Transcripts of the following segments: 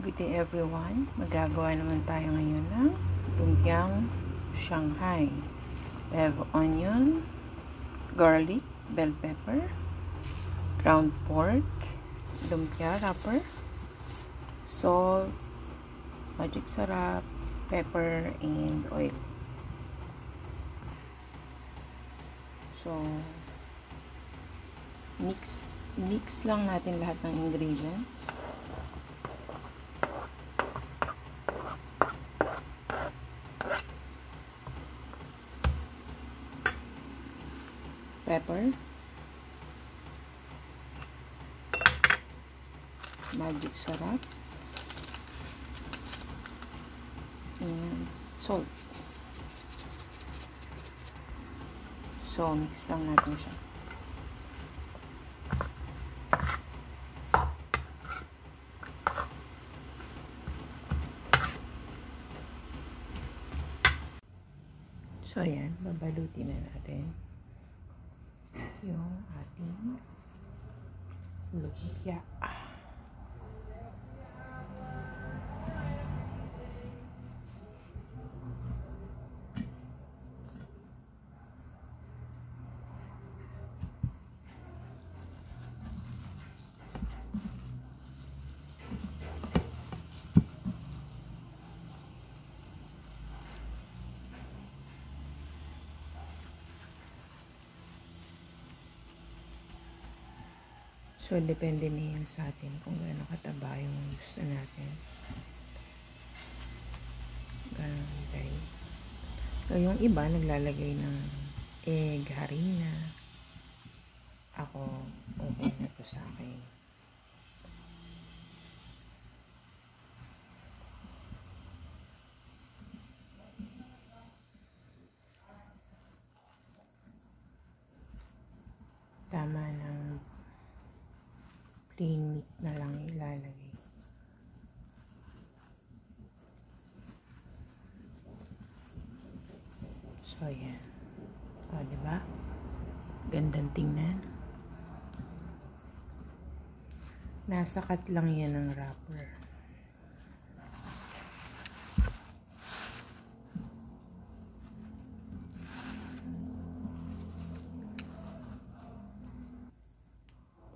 Good day everyone. Magagawa naman tayo ngayon ng lumpiang Shanghai. We have onion, garlic, bell pepper, ground pork, lumpia wrapper, salt, magic sarap, pepper, and oil. So, mix lang natin lahat ng ingredients. Pepper, magic sarap, and salt. So, mix lang natin siya. So, ayan, babalutin na natin yung ating lumpia. So, depende na yan sa atin kung gaano kataba yung gusto natin. Ganon tayo. So, yung iba naglalagay ng egg, harina. Ako, okay na to sa akin. Tama ng plain meat na lang ilalagay. So, yan. O, diba? Gandang tingnan. Nasa cut lang yan ng wrapper.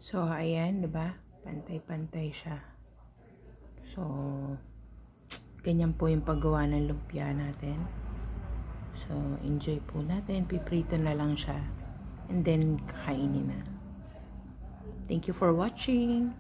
So, ayan, diba? Pantay-pantay siya. So, ganyan po yung paggawa ng lumpia natin. So, enjoy po natin. Piprito na lang siya. And then, kakainin na. Thank you for watching.